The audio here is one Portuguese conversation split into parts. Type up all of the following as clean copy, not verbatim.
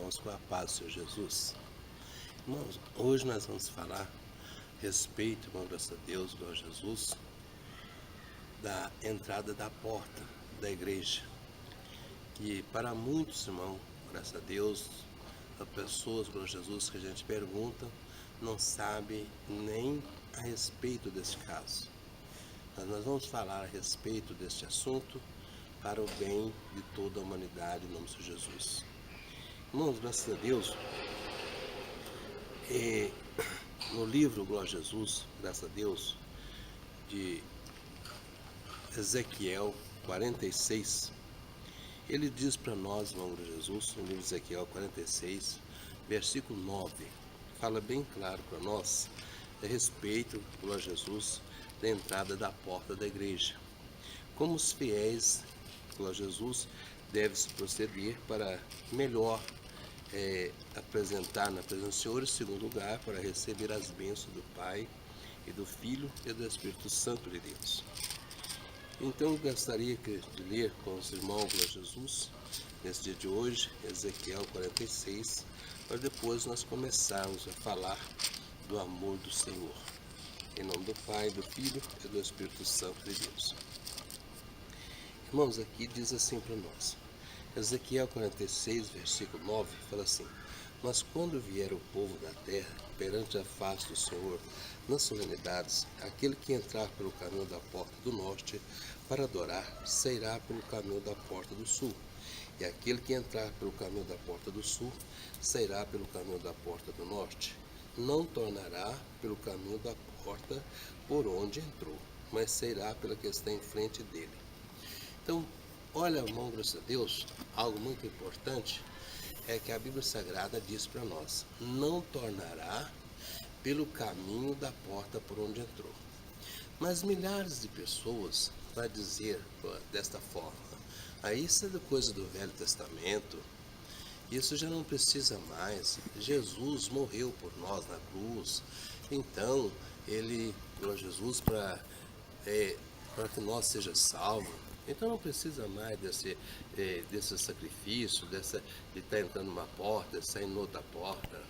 irmãos, com a paz do Senhor Jesus. Irmãos, hoje nós vamos falar a respeito, irmão, graças a Deus, glória a Jesus, da entrada da porta da igreja. E para muitos, irmão, graças a Deus, as pessoas, glória a Jesus, que a gente pergunta, não sabe nem a respeito desse caso. Mas nós vamos falar a respeito deste assunto para o bem de toda a humanidade, em nome de Jesus. Irmãos, graças a Deus, no livro Glória a Jesus, graças a Deus, de Ezequiel 46, ele diz para nós, irmão de Jesus, no livro de Ezequiel 46, versículo 9, fala bem claro para nós a respeito, glória a Jesus, da entrada da porta da igreja. Como os fiéis, glória a Jesus, devem se proceder para melhor apresentar na presença do Senhor, em segundo lugar, para receber as bênçãos do Pai e do Filho e do Espírito Santo de Deus. Então eu gostaria de ler com os irmãos, glória a Jesus, nesse dia de hoje, Ezequiel 46, para depois nós começarmos a falar do amor do Senhor. Em nome do Pai, do Filho e do Espírito Santo de Deus. Irmãos, aqui diz assim para nós, Ezequiel 46, versículo 9, fala assim: Mas quando vier o povo da terra perante a face do Senhor nas solenidades, aquele que entrar pelo caminho da porta do norte para adorar, sairá pelo caminho da porta do sul. E aquele que entrar pelo caminho da porta do sul, sairá pelo caminho da porta do norte. Não tornará pelo caminho da porta por onde entrou, mas sairá pela que está em frente dele. Então, olha, irmão, graças a Deus, algo muito importante é que a Bíblia Sagrada diz para nós: não tornará pelo caminho da porta por onde entrou. Mas milhares de pessoas vão dizer desta forma: isso é coisa do Velho Testamento, isso já não precisa mais, Jesus morreu por nós na cruz, então ele, Jesus, para que nós seja salvo. Então não precisa mais desse sacrifício, de estar entrando numa porta, saindo noutra porta.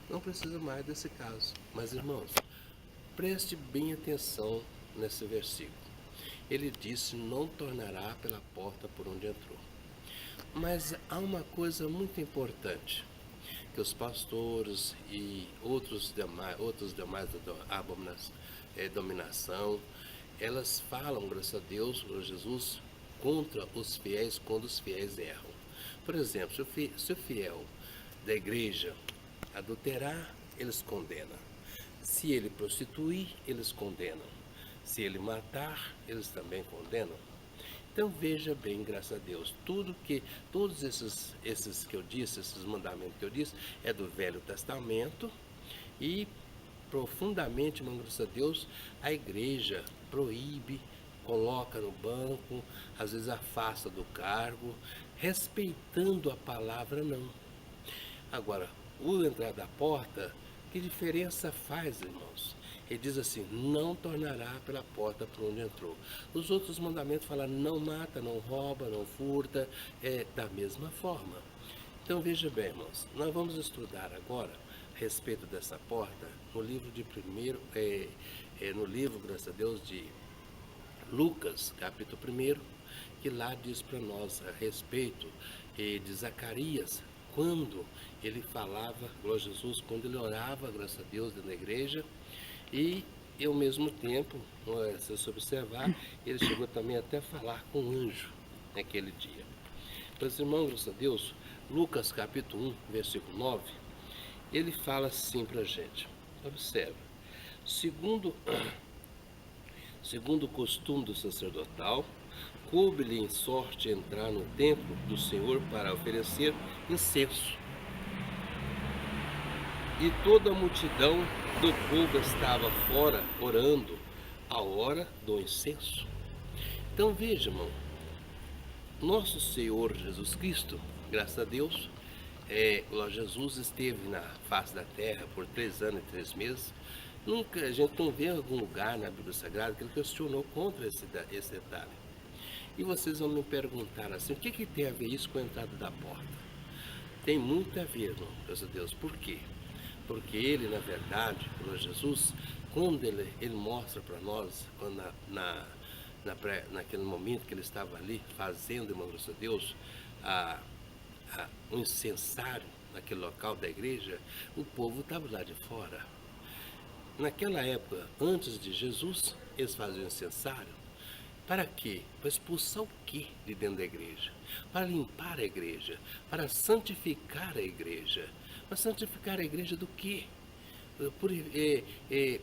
Não precisa mais desse caso. Mas, irmãos, preste bem atenção nesse versículo. Ele disse: não tornará pela porta por onde entrou. Mas há uma coisa muito importante, que os pastores e outros demais da dominação, elas falam, graças a Deus, glória a Jesus, contra os fiéis quando os fiéis erram. Por exemplo, se o fiel da igreja adulterar, eles condenam. Se ele prostituir, eles condenam. Se ele matar, eles também condenam. Então veja bem, graças a Deus, todos esses que eu disse, esses mandamentos que eu disse, é do Velho Testamento e profundamente, graças a Deus, a igreja proíbe, coloca no banco, às vezes afasta do cargo, respeitando a palavra não. Agora, o entrar da porta, que diferença faz, irmãos? Ele diz assim: não tornará pela porta por onde entrou. Os outros mandamentos falam: não mata, não rouba, não furta, da mesma forma. Então veja bem, irmãos, nós vamos estudar agora a respeito dessa porta no livro no livro, graças a Deus, de Lucas, capítulo 1, que lá diz para nós a respeito de Zacarias, quando ele falava, glória a Jesus, quando ele orava, graças a Deus, dentro da igreja, e ao mesmo tempo, se você observar, ele chegou também até a falar com um anjo naquele dia. Meus irmãos, graças a Deus, Lucas capítulo 1, versículo 9, ele fala assim para a gente, observa: segundo o costume do sacerdotal, coube-lhe em sorte entrar no templo do Senhor para oferecer incenso. E toda a multidão do povo estava fora orando a hora do incenso. Então veja, irmão, nosso Senhor Jesus Cristo, graças a Deus, Jesus esteve na face da terra por 3 anos e 3 meses. Nunca, a gente não vê algum lugar na Bíblia Sagrada que ele questionou contra esse detalhe. E vocês vão me perguntar assim: o que tem a ver isso com a entrada da porta? tem muito a ver, irmão, graças a Deus. Por quê? Porque ele, na verdade, o Jesus, quando ele mostra para nós, quando naquele momento que ele estava ali fazendo, irmão, graças a Deus, um incensário naquele local da igreja, o povo estava lá de fora. Naquela época, antes de Jesus, eles faziam incensário. Para quê? Para expulsar o quê de dentro da igreja? Para limpar a igreja, para santificar a igreja. Para santificar a igreja do quê?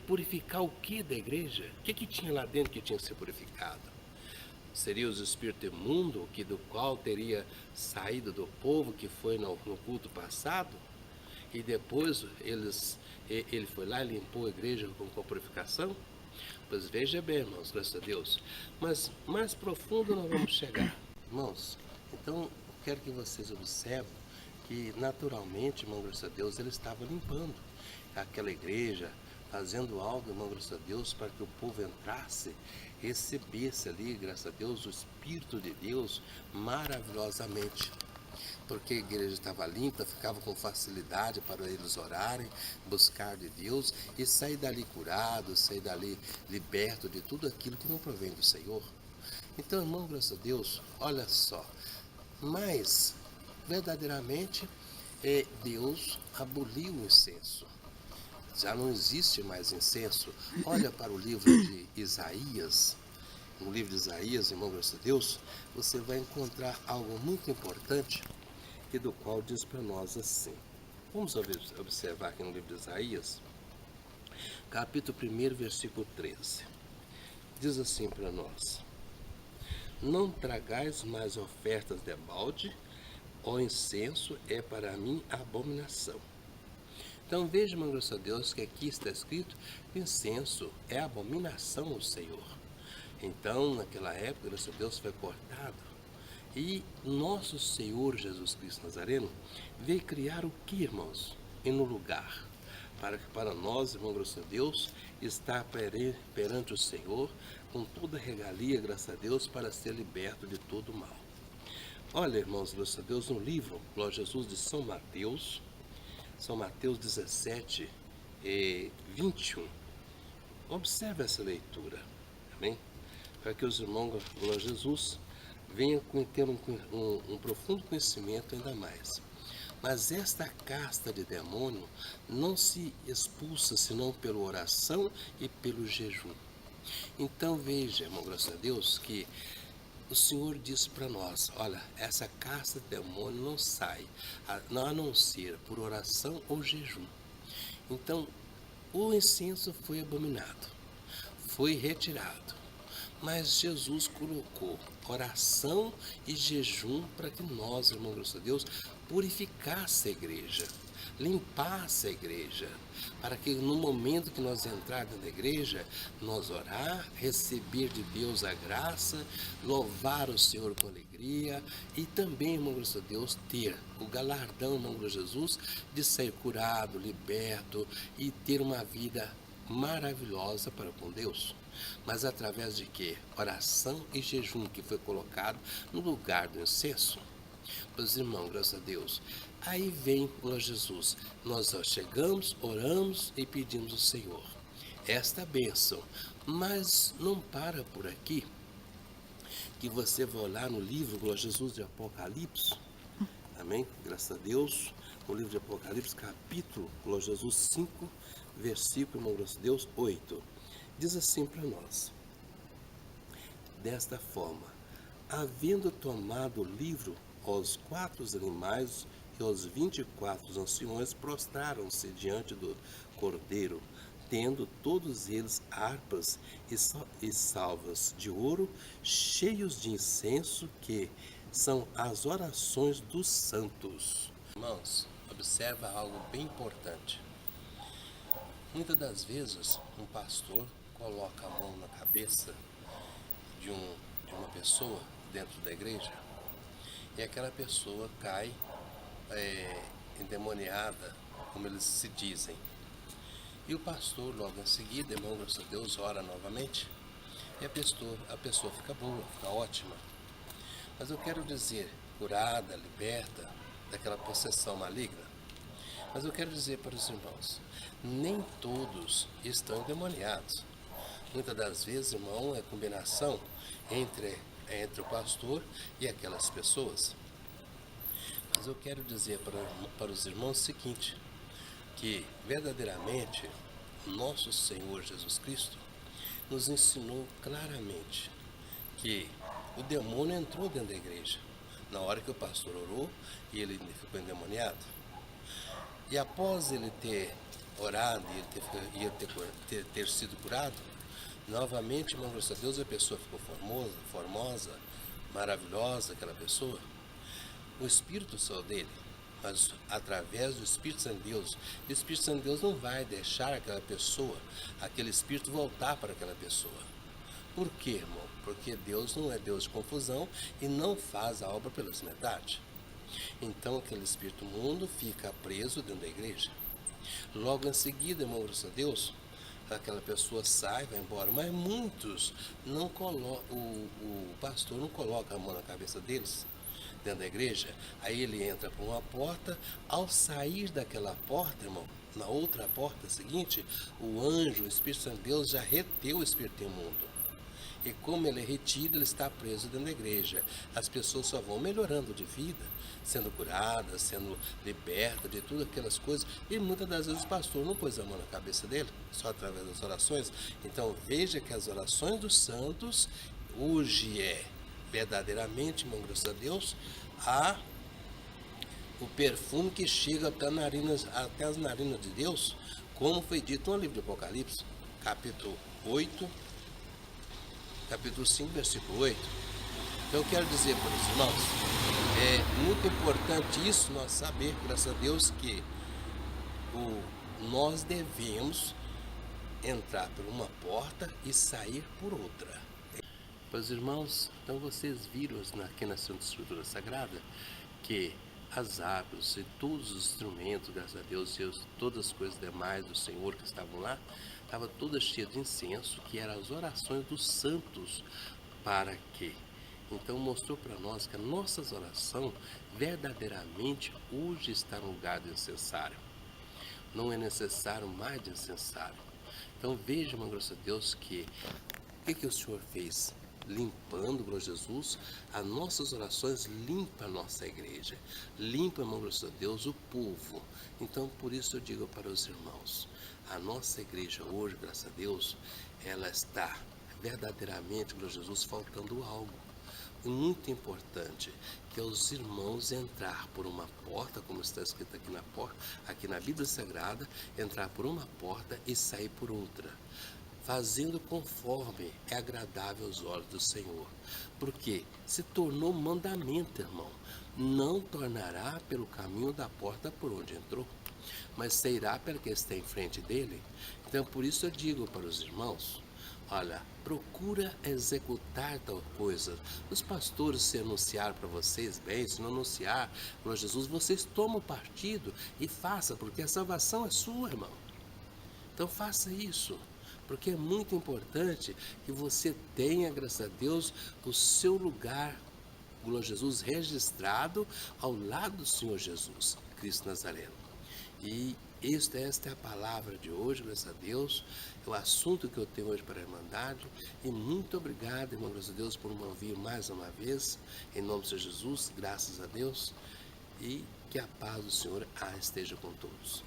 Purificar o que da igreja? O que tinha lá dentro que tinha que ser purificado? Seria os espíritos imundos, do qual teria saído do povo que foi no culto passado? E depois ele foi lá e limpou a igreja com purificação? Pois veja bem, irmãos, graças a Deus. Mas mais profundo nós vamos chegar. Irmãos, então eu quero que vocês observem que naturalmente, irmão, graças a Deus, ele estava limpando aquela igreja, fazendo algo, irmão, graças a Deus, para que o povo entrasse, recebesse ali, graças a Deus, o Espírito de Deus maravilhosamente. Porque a igreja estava limpa, ficava com facilidade para eles orarem, buscar de Deus e sair dali curado, sair dali liberto de tudo aquilo que não provém do Senhor. Então, irmão, graças a Deus, olha só, mas verdadeiramente Deus aboliu o incenso. Já não existe mais incenso. Olha para o livro de Isaías. No livro de Isaías, irmão, graças a Deus, você vai encontrar algo muito importante e do qual diz para nós assim. Vamos observar aqui no livro de Isaías, capítulo 1, versículo 13. Diz assim para nós: não tragais mais ofertas de balde, o incenso é para mim abominação. Então veja, irmão, graças a Deus, que aqui está escrito que incenso é abominação ao Senhor. Então, naquela época, graças a Deus, foi cortado. E nosso Senhor Jesus Cristo Nazareno veio criar o que, irmãos? E no lugar. Para nós, irmão, graças a Deus, estar perante o Senhor com toda a regalia, graças a Deus, para ser liberto de todo o mal. Olha, irmãos, graças a Deus, no livro, Glória a Jesus, de São Mateus 17, 21. Observe essa leitura, amém? Para que os irmãos, Glória a Jesus, venham ter um profundo conhecimento ainda mais. Mas esta casta de demônio não se expulsa senão pela oração e pelo jejum. Então veja, irmão, graças a Deus, que o Senhor disse para nós, olha, essa casta de demônio não sai, a não ser por oração ou jejum. Então, o incenso foi abominado, foi retirado. Mas Jesus colocou oração e jejum para que nós, irmão, graças a Deus, purificasse a igreja, limpasse a igreja, para que no momento que nós entrarmos na igreja, nós orar, receber de Deus a graça, louvar o Senhor com alegria e também, irmão, graças a Deus, ter o galardão, irmão, de Jesus, de sair curado, liberto e ter uma vida maravilhosa para com Deus. Mas através de quê? Oração e jejum, que foi colocado no lugar do incenso. Meus irmãos, graças a Deus, aí vem o Jesus. Nós chegamos, oramos e pedimos ao Senhor esta bênção. Mas não para por aqui, que você vai olhar no livro, Glória a Jesus, de Apocalipse. Amém? Graças a Deus. No livro de Apocalipse, capítulo, Glória a Jesus 5, versículo, irmão, graças a Deus, 8. Diz assim para nós: desta forma, havendo tomado o livro, os 4 animais e os 24 anciões prostraram-se diante do Cordeiro, tendo todos eles harpas e salvas de ouro, cheios de incenso, que são as orações dos santos. Irmãos, observa algo bem importante. Muitas das vezes, um pastor coloca a mão na cabeça de uma pessoa dentro da igreja e aquela pessoa cai endemoniada, como eles se dizem. E o pastor, logo em seguida, irmão, graças a Deus, ora novamente e a pessoa fica boa, fica ótima. Mas eu quero dizer, curada, liberta, daquela possessão maligna. Mas eu quero dizer para os irmãos, nem todos estão endemoniados. Muitas das vezes, irmão, é combinação entre o pastor e aquelas pessoas. Mas eu quero dizer para os irmãos o seguinte, que verdadeiramente nosso Senhor Jesus Cristo nos ensinou claramente que o demônio entrou dentro da igreja na hora que o pastor orou e ele ficou endemoniado. E após ele ter orado e ele ter sido curado, novamente, irmão, graças a Deus, a pessoa ficou formosa, maravilhosa, aquela pessoa. O Espírito saiu dele, mas através do Espírito Santo de Deus. O Espírito Santo de Deus não vai deixar aquela pessoa, aquele Espírito voltar para aquela pessoa. Por quê, irmão? Porque Deus não é Deus de confusão e não faz a obra pelas metades. Então aquele espírito mundo fica preso dentro da igreja. Logo em seguida, irmão, graças a Deus, aquela pessoa sai, vai embora. Mas muitos não colocam, o pastor não coloca a mão na cabeça deles, dentro da igreja. Aí ele entra por uma porta, ao sair daquela porta, irmão, na outra porta seguinte, o anjo, o Espírito Santo de Deus já reteu o espírito imundo. E como ele é retido, ele está preso dentro da igreja. As pessoas só vão melhorando de vida, sendo curadas, sendo libertas de tudo aquelas coisas. E muitas das vezes o pastor não pôs a mão na cabeça dele, só através das orações. Então veja que as orações dos santos hoje é verdadeiramente, irmão, graças a Deus, o perfume que chega até as narinas de Deus, como foi dito no livro de Apocalipse, capítulo 5, versículo 8. Então eu quero dizer para os irmãos, é muito importante isso, nós saber, graças a Deus, que nós devemos entrar por uma porta e sair por outra. Meus irmãos, então vocês viram aqui na Santa Escritura Sagrada que as harpas e todos os instrumentos, graças a Deus, e todas as coisas demais do Senhor que estavam lá, estava toda cheia de incenso, que eram as orações dos santos. Para quê? Então mostrou para nós que a nossa oração verdadeiramente hoje está no lugar do incensário. Não é necessário mais de incensário. Então veja, irmão, graças a Deus, que o que o Senhor fez? Limpando, glória a Jesus, as nossas orações limpa a nossa igreja, limpa, irmão, graças a Deus, o povo. Então, por isso eu digo para os irmãos, a nossa igreja hoje, graças a Deus, ela está verdadeiramente, glória a Jesus, faltando algo muito importante, que é os irmãos entrar por uma porta, como está escrito aqui na porta, aqui na Bíblia Sagrada, entrar por uma porta e sair por outra, fazendo conforme é agradável aos olhos do Senhor. Porque se tornou mandamento, irmão. Não tornará pelo caminho da porta por onde entrou, mas sairá pela que está em frente dele. Então, por isso eu digo para os irmãos, olha, procura executar tal coisa. Os pastores, se anunciar para vocês bem, se não anunciar, para Jesus, vocês tomam partido e façam, porque a salvação é sua, irmão. Então faça isso, porque é muito importante que você tenha, graças a Deus, o seu lugar, glória a Jesus, registrado ao lado do Senhor Jesus, Cristo Nazareno. E esta é a palavra de hoje, graças a Deus, é o assunto que eu tenho hoje para a Irmandade. E muito obrigado, irmão, graças a Deus, por me ouvir mais uma vez, em nome de Jesus, graças a Deus, e que a paz do Senhor esteja com todos.